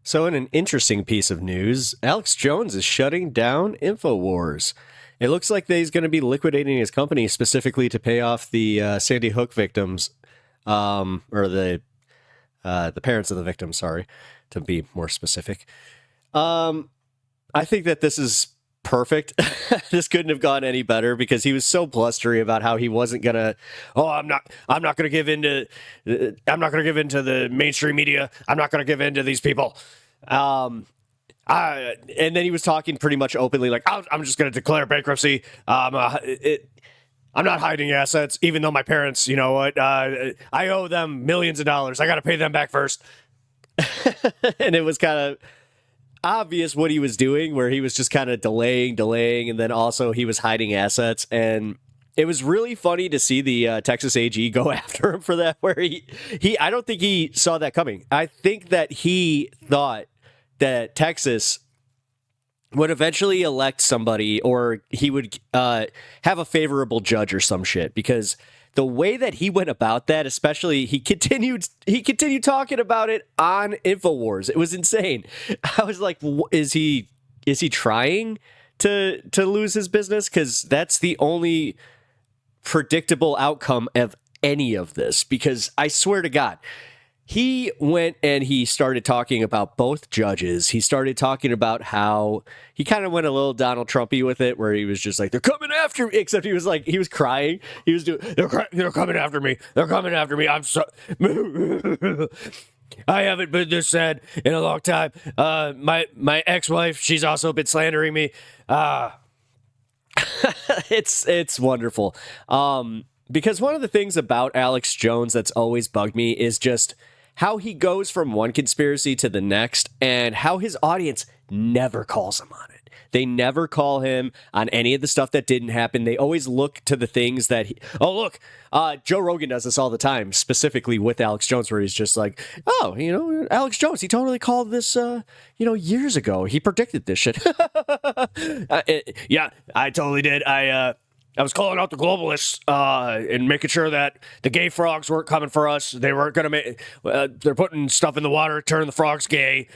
So, in an interesting piece of news, Alex Jones is shutting down Infowars. It looks like he's going to be liquidating his company specifically to pay off the Sandy Hook victims, or the parents of the victims. Sorry, to be more specific. I think that this is perfect. This couldn't have gone any better because he was so blustery about how he wasn't gonna. Oh, I'm not gonna give in to. I'm not gonna give in to the mainstream media. I'm not gonna give in to these people. And then he was talking pretty much openly, like, I'm just gonna declare bankruptcy. I'm not hiding assets, even though my parents, you know what, I owe them millions of dollars. I got to pay them back first. And it was kind of obvious what he was doing, where he was just kind of delaying, and then also he was hiding assets. And it was really funny to see the Texas AG go after him for that, where he I don't think he saw that coming. I think that he thought that Texas would eventually elect somebody, or he would have a favorable judge or some shit, because the way that he went about that, especially he continued talking about it on Infowars. It was insane. I was like, is he trying to lose his business? Because that's the only predictable outcome of any of this. Because I swear to God, he went and he started talking about both judges. He started talking about how he kind of went a little Donald Trumpy with it, where he was just like, they're coming after me. Except he was crying. He was doing, they're coming after me. They're coming after me. I'm so, I haven't been this sad in a long time. My ex-wife, she's also been slandering me. It's wonderful. Because one of the things about Alex Jones that's always bugged me is just how he goes from one conspiracy to the next, and how his audience never calls him on it. They never call him on any of the stuff that didn't happen. They always look to the things that Joe Rogan does this all the time, specifically with Alex Jones, where he's just like, Alex Jones, he totally called this, years ago. He predicted this shit. Yeah, I totally did. I was calling out the globalists and making sure that the gay frogs weren't coming for us. They weren't going to make... they're putting stuff in the water, turning the frogs gay.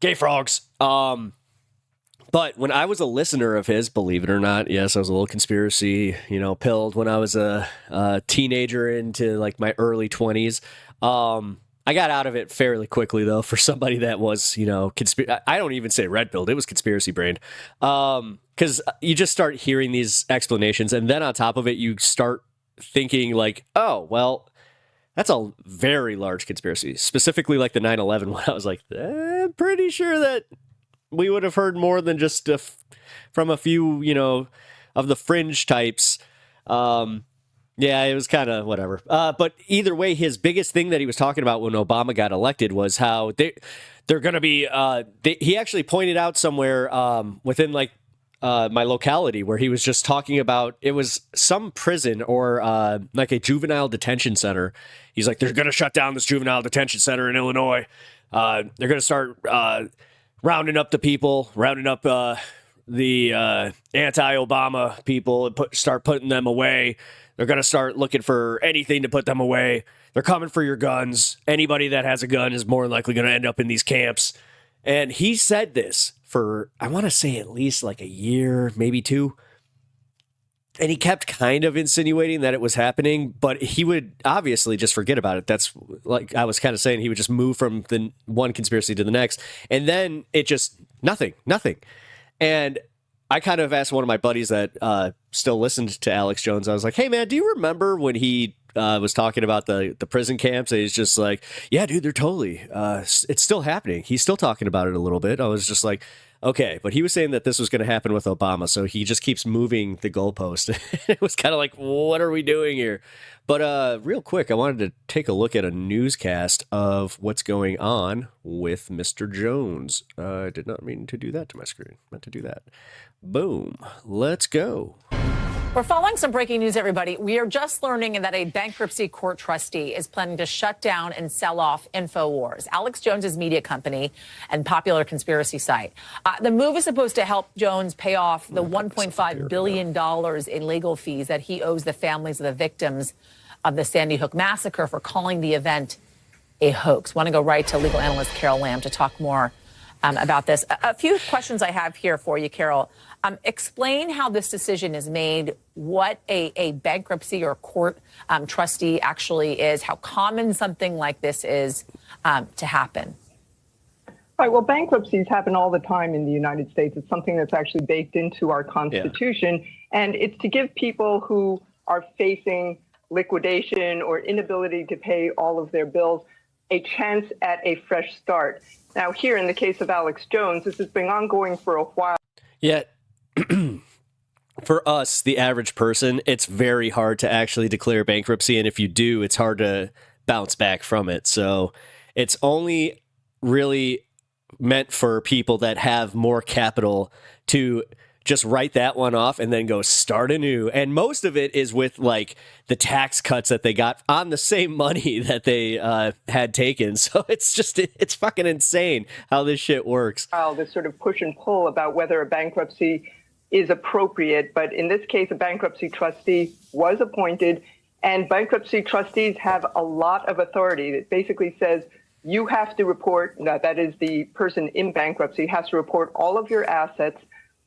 Gay frogs. But when I was a listener of his, believe it or not, yes, I was a little conspiracy, pilled when I was a teenager into like my early 20s. I got out of it fairly quickly, though, for somebody that was, I don't even say red pilled. It was conspiracy brained. Because you just start hearing these explanations, and then on top of it, you start thinking like, oh, well, that's a very large conspiracy. Specifically like the 9/11 one. I was like, I'm pretty sure that we would have heard more than just from a few, of the fringe types. Yeah, it was kind of whatever. But either way, his biggest thing that he was talking about when Obama got elected was how they're going to be... he actually pointed out somewhere within like my locality where he was just talking about, it was some prison or like a juvenile detention center. He's like, they're going to shut down this juvenile detention center in Illinois. They're going to start rounding up the people, rounding up the anti-Obama people, and start putting them away. They're going to start looking for anything to put them away. They're coming for your guns. Anybody that has a gun is more likely going to end up in these camps. And he said this for, I want to say, at least like a year, maybe two. And he kept kind of insinuating that it was happening, but he would obviously just forget about it. That's like I was kind of saying, he would just move from the one conspiracy to the next. And then it just, nothing. And I kind of asked one of my buddies that still listened to Alex Jones. I was like, hey, man, do you remember when he was talking about the prison camps? And he's just like, yeah, dude, they're totally, it's still happening. He's still talking about it a little bit. I was just like, okay. But he was saying that this was going to happen with Obama. So he just keeps moving the goalpost. It was kind of like, what are we doing here? But real quick, I wanted to take a look at a newscast of what's going on with Mr. Jones. I did not mean to do that to my screen. Meant to do that. Boom. Let's go. We're following some breaking news, everybody. We are just learning that a bankruptcy court trustee is planning to shut down and sell off Infowars, Alex Jones's media company and popular conspiracy site. The move is supposed to help Jones pay off the $1.5 billion in legal fees that he owes the families of the victims of the Sandy Hook massacre for calling the event a hoax. Want to go right to legal analyst Carol Lamb to talk more about this. A few questions I have here for you, Carol. Explain how this decision is made, what a bankruptcy or court trustee actually is, how common something like this is to happen. Right. Well, bankruptcies happen all the time in the United States. It's something that's actually baked into our Constitution. Yeah. And it's to give people who are facing liquidation or inability to pay all of their bills a chance at a fresh start. Now, here in the case of Alex Jones, this has been ongoing for a while. Yet, for us, the average person, it's very hard to actually declare bankruptcy. And if you do, it's hard to bounce back from it. So it's only really meant for people that have more capital to just write that one off and then go start anew. And most of it is with like the tax cuts that they got on the same money that they had taken. So it's fucking insane how this shit works. This sort of push and pull about whether a bankruptcy is appropriate. But in this case, a bankruptcy trustee was appointed, and bankruptcy trustees have a lot of authority. It basically says you have to report, that is the person in bankruptcy has to report all of your assets,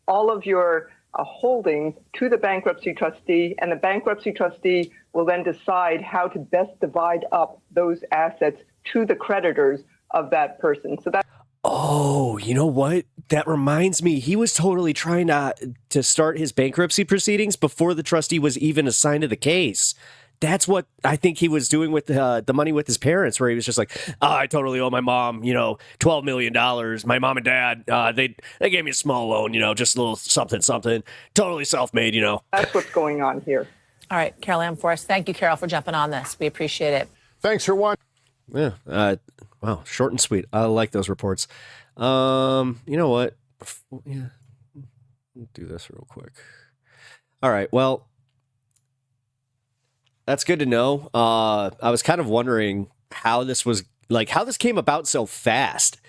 all of your holdings to the bankruptcy trustee, and the bankruptcy trustee will then decide how to best divide up those assets to the creditors of that person. So that. Oh, you know what? That reminds me. He was totally trying to start his bankruptcy proceedings before the trustee was even assigned to the case. That's what I think he was doing with the money with his parents, where he was just like, I totally owe my mom, $12 million. My mom and dad, they gave me a small loan, just a little something, totally self-made, That's what's going on here. All right, Carol Lamb for us. Thank you, Carol, for jumping on this. We appreciate it. Thanks for watching. Yeah. Wow. Short and sweet. I like those reports. You know what? Yeah. Do this real quick. All right. Well, that's good to know. I was kind of wondering how this came about so fast.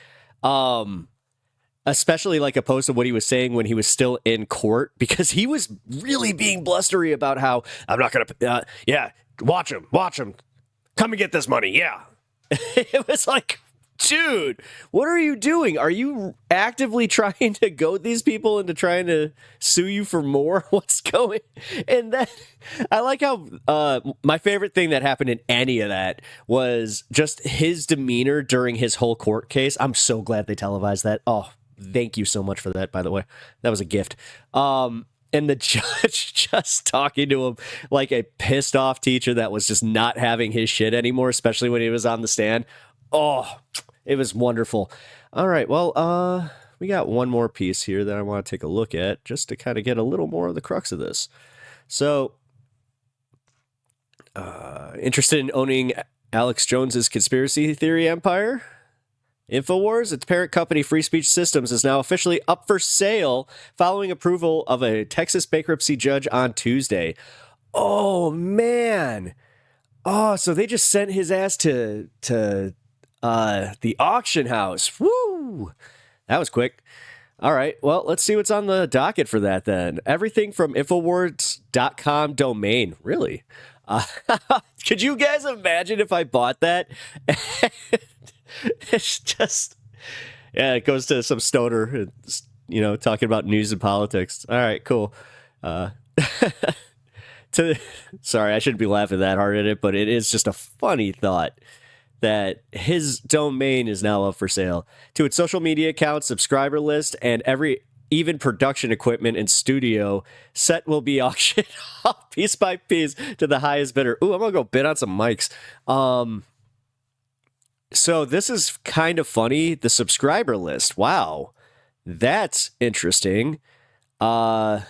Especially opposed to what he was saying when he was still in court, because he was really being blustery about how I'm not going to, watch him. Come and get this money. Yeah. It was like, dude, what are you doing? Are you actively trying to goad these people into trying to sue you for more? What's going? And then I like how my favorite thing that happened in any of that was just his demeanor during his whole court case. I'm so glad they televised that. Oh, thank you so much for that, by the way. That was a gift. And the judge just talking to him like a pissed off teacher that was just not having his shit anymore, especially when he was on the stand. Oh, it was wonderful. All right. Well, we got one more piece here that I want to take a look at just to kind of get a little more of the crux of this. So, interested in owning Alex Jones's conspiracy theory empire? Infowars, its parent company Free Speech Systems, is now officially up for sale following approval of a Texas bankruptcy judge on Tuesday. Oh, man. Oh, so they just sent his ass to the auction house. Woo! That was quick. All right. Well, let's see what's on the docket for that then. Everything from Infowars.com domain. Really? Could you guys imagine if I bought that? It's just, it goes to some stoner, talking about news and politics. All right, cool. Sorry, I shouldn't be laughing that hard at it, but it is just a funny thought that his domain is now up for sale. To its social media account, subscriber list, and even production equipment and studio set will be auctioned off piece by piece to the highest bidder. Ooh, I'm gonna go bid on some mics. So this is kind of funny. The subscriber list. Wow, that's interesting. I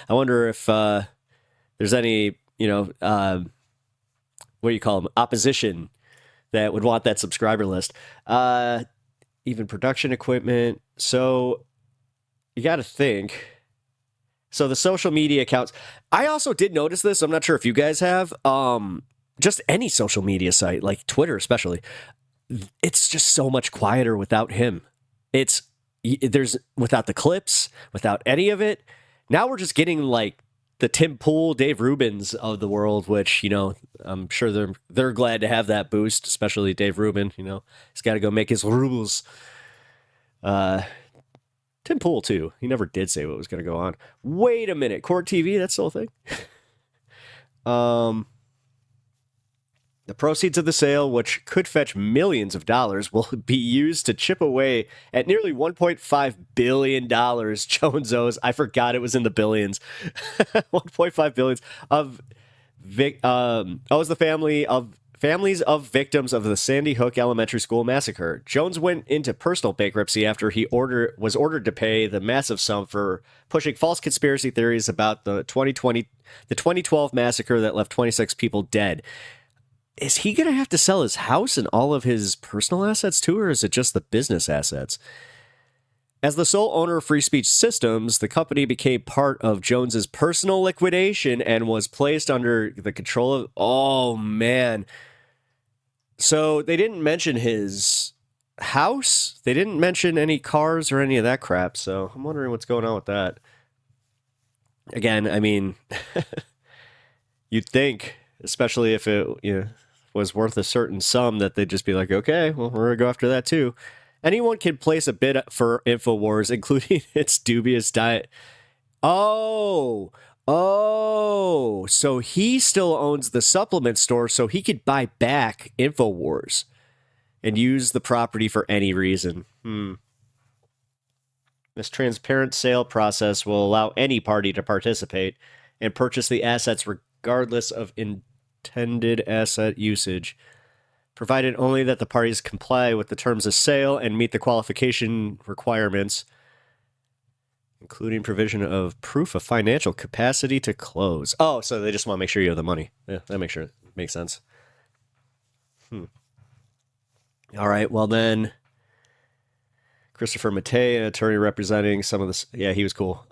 wonder if there's any, what do you call them? Opposition that would want that subscriber list. Even production equipment. So you got to think. So the social media accounts. I also did notice this. I'm not sure if you guys have. Just any social media site, like Twitter especially, it's just so much quieter without him. There's without the clips, without any of it. Now we're just getting the Tim Pool, Dave Rubins of the world, which, you know, I'm sure they're glad to have that boost, especially Dave Rubin. You know, he's got to go make his rubles. Tim Pool too. He never did say what was going to go on. Wait a minute, Court TV, that's the whole thing. The proceeds of the sale, which could fetch millions of dollars, will be used to chip away at nearly $1.5 billion Jones owes. I forgot it was in the billions. 1.5 billion of owes the families of victims of the Sandy Hook Elementary School massacre. Jones went into personal bankruptcy after he was ordered to pay the massive sum for pushing false conspiracy theories about the 2012 massacre that left 26 people dead. Is he going to have to sell his house and all of his personal assets too, or is it just the business assets? As the sole owner of Free Speech Systems, the company became part of Jones's personal liquidation and was placed under the control of... Oh, man. So they didn't mention his house. They didn't mention any cars or any of that crap. So I'm wondering what's going on with that. Again, I mean, you'd think, especially if it was worth a certain sum, that they'd just be like, okay, well, we're going to go after that too. Anyone can place a bid for Infowars, including its dubious diet. Oh, so he still owns the supplement store, so he could buy back Infowars and use the property for any reason. This transparent sale process will allow any party to participate and purchase the assets regardless of intended asset usage, provided only that the parties comply with the terms of sale and meet the qualification requirements, including provision of proof of financial capacity to close. Oh, so they just want to make sure you have the money. Yeah, that makes sense. All right, well then, Christopher Matei, an attorney representing some of this. Yeah, he was cool.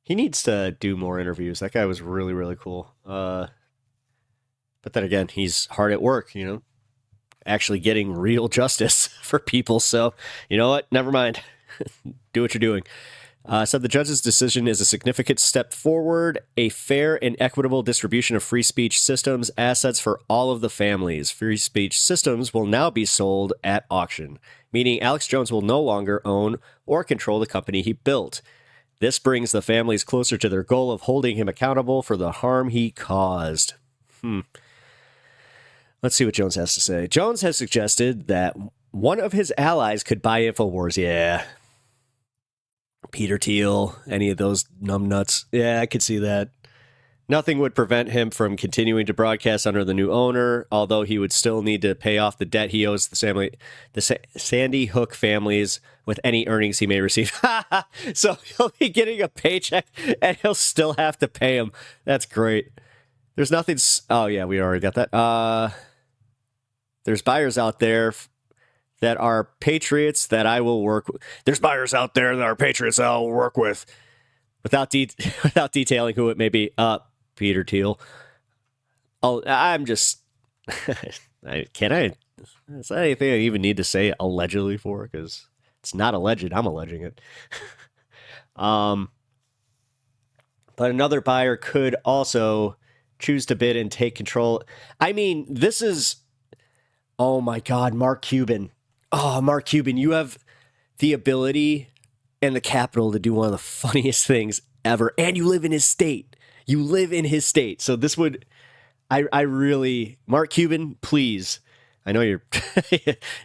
He needs to do more interviews. That guy was really, really cool. But then again, he's hard at work, actually getting real justice for people. So, you know what? Never mind. Do what you're doing. Said the judge's decision is a significant step forward, a fair and equitable distribution of Free Speech Systems assets for all of the families. Free Speech Systems will now be sold at auction, meaning Alex Jones will no longer own or control the company he built. This brings the families closer to their goal of holding him accountable for the harm he caused. Let's see what Jones has to say. Jones has suggested that one of his allies could buy Infowars. Yeah. Peter Thiel, any of those numbnuts. Yeah, I could see that. Nothing would prevent him from continuing to broadcast under the new owner, although he would still need to pay off the debt he owes the Sandy Hook families with any earnings he may receive. So he'll be getting a paycheck and he'll still have to pay him. That's great. There's nothing... Oh, yeah, we already got that. There's buyers out there that are patriots that I will work with. There's buyers out there that are patriots that I will work with. Without detailing who it may be. Peter Thiel. I'm just... Can I... Is that anything I even need to say allegedly for? Because it's not alleged. I'm alleging it. But another buyer could also choose to bid and take control. I mean, this is... Oh my God, Mark Cuban. Oh, Mark Cuban, you have the ability and the capital to do one of the funniest things ever. And you live in his state. You live in his state. So this would... I really... Mark Cuban, please. I know you're...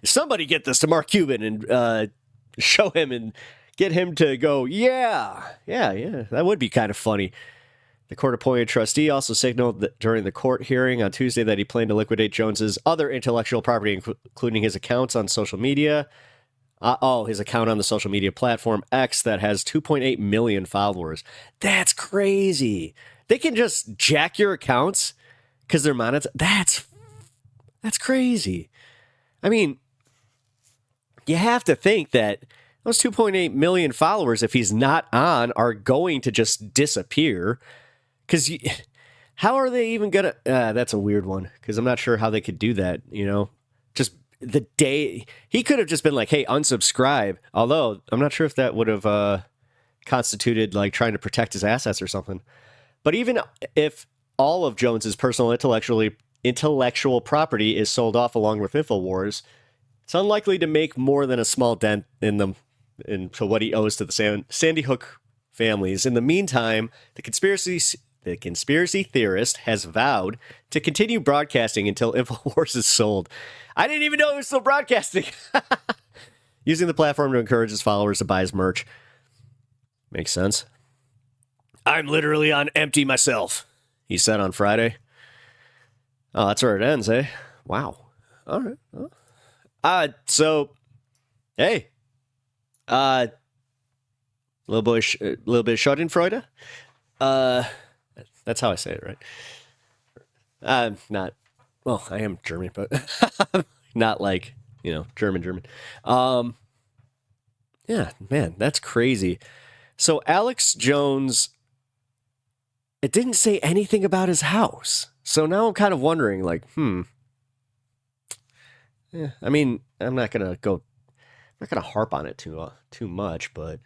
Somebody get this to Mark Cuban and show him and get him to go, yeah. That would be kind of funny. The court-appointed trustee also signaled that during the court hearing on Tuesday that he planned to liquidate Jones's other intellectual property, including his accounts on social media. His account on the social media platform X that has 2.8 million followers. That's crazy. They can just jack your accounts because they're monetized. That's crazy. I mean, you have to think that those 2.8 million followers, if he's not on, are going to just disappear. Because how are they even going to... that's a weird one, because I'm not sure how they could do that, Just the day... He could have just been like, hey, unsubscribe. Although, I'm not sure if that would have constituted like trying to protect his assets or something. But even if all of Jones's personal intellectual property is sold off along with Infowars, it's unlikely to make more than a small dent into what he owes to the Sandy Hook families. In the meantime, the conspiracy theorist has vowed to continue broadcasting until Infowars is sold. I didn't even know it was still broadcasting. Using the platform to encourage his followers to buy his merch. Makes sense. I'm literally on empty myself, he said on Friday. Oh, that's where it ends, eh? Wow. All right. So, hey. Little bit of Schadenfreude. That's how I say it, right? Not, well, I am German, but not like, German. Yeah, man, that's crazy. So Alex Jones, it didn't say anything about his house. So now I'm kind of wondering, like, yeah, I mean, I'm not gonna harp on it too much, but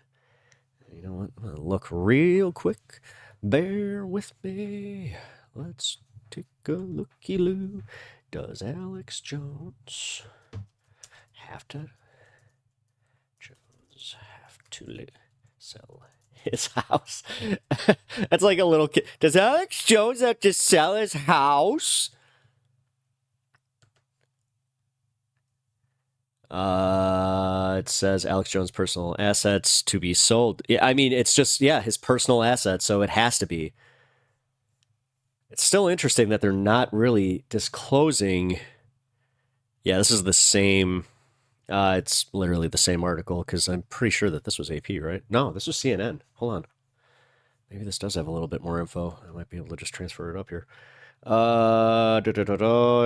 you know what? I'm gonna look real quick. Bear with me. Let's take a looky-loo. Does Alex Jones have to sell his house? That's like a little kid. Does Alex Jones have to sell his house? It says Alex Jones' personal assets to be sold. Yeah, I mean, it's just, his personal assets, so it has to be. It's still interesting that they're not really disclosing. Yeah, this is the same. It's literally the same article, because I'm pretty sure that this was AP, right? No, this was CNN. Hold on. Maybe this does have a little bit more info. I might be able to just transfer it up here.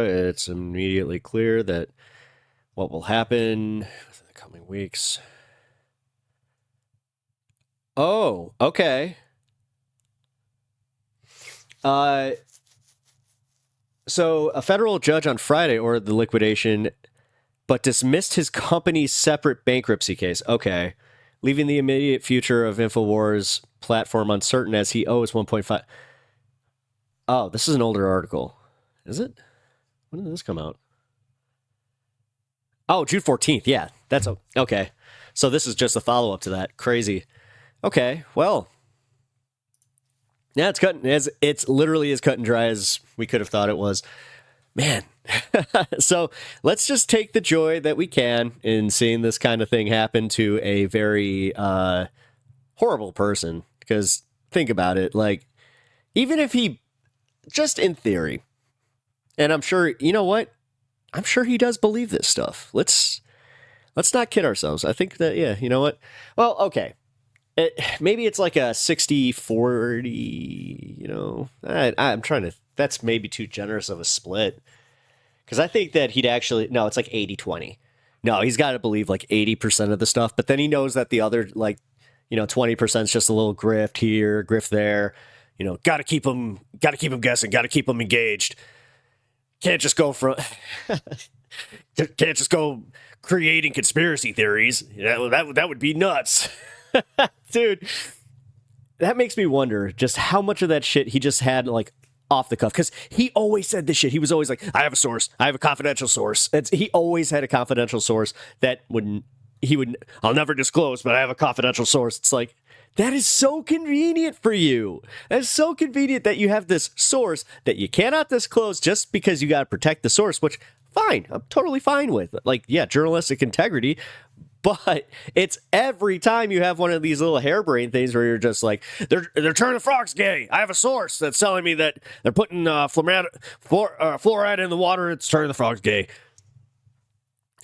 It's immediately clear that what will happen within the coming weeks. Oh, okay. So a federal judge on Friday ordered the liquidation, but dismissed his company's separate bankruptcy case. Okay. Leaving the immediate future of Infowars platform uncertain as he owes 1.5. Oh, this is an older article. Is it? When did this come out? Oh, June 14th. Yeah, that's okay. So this is just a follow-up to that. Crazy. Okay, well. Yeah, it's literally as cut and dry as we could have thought it was. Man. So let's just take the joy that we can in seeing this kind of thing happen to a very horrible person. Because think about it, like, even if he, just in theory, and I'm sure, you know what? I'm sure he does believe this stuff. Let's not kid ourselves. I think that, yeah, you know what? Well, okay. Maybe it's like a 60-40, you know. I'm trying to, that's maybe too generous of a split. Because I think that he'd actually, no, it's like 80-20. No, he's got to believe like 80% of the stuff. But then he knows that the other, like, 20% is just a little grift here, grift there. Got to keep him guessing, got to keep him engaged. Can't just go creating conspiracy theories. That would be nuts. Dude, that makes me wonder just how much of that shit he just had like off the cuff. Because he always said this shit. He was always like, I have a source. I have a confidential source. He always had a confidential source that I'll never disclose, but I have a confidential source. It's like, that is so convenient for you. That is so convenient that you have this source that you cannot disclose just because you got to protect the source, which, fine, I'm totally fine with. Like, yeah, journalistic integrity. But it's every time you have one of these little harebrained things where you're just like, they're turning the frogs gay. I have a source that's telling me that they're putting fluoride in the water. It's turning the frogs gay.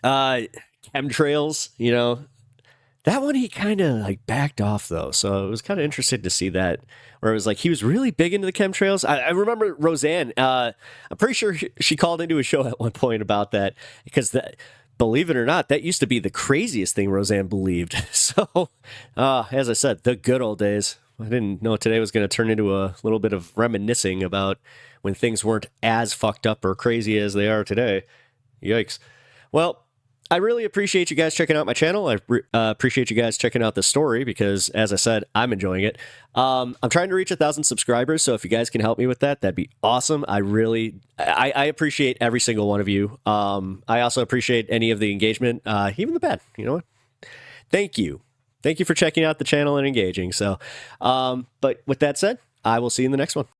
Chemtrails, that one he kind of like backed off though. So it was kind of interesting to see that, where it was like he was really big into the chemtrails. I remember Roseanne. I'm pretty sure she called into a show at one point about that, because that, believe it or not, that used to be the craziest thing Roseanne believed. So, as I said, the good old days. I didn't know today was going to turn into a little bit of reminiscing about when things weren't as fucked up or crazy as they are today. Yikes. Well, I really appreciate you guys checking out my channel. I appreciate you guys checking out the story because, as I said, I'm enjoying it. I'm trying to reach 1,000 subscribers, so if you guys can help me with that, that'd be awesome. I appreciate every single one of you. I also appreciate any of the engagement, even the bad. You know what? Thank you. Thank you for checking out the channel and engaging. So, but with that said, I will see you in the next one.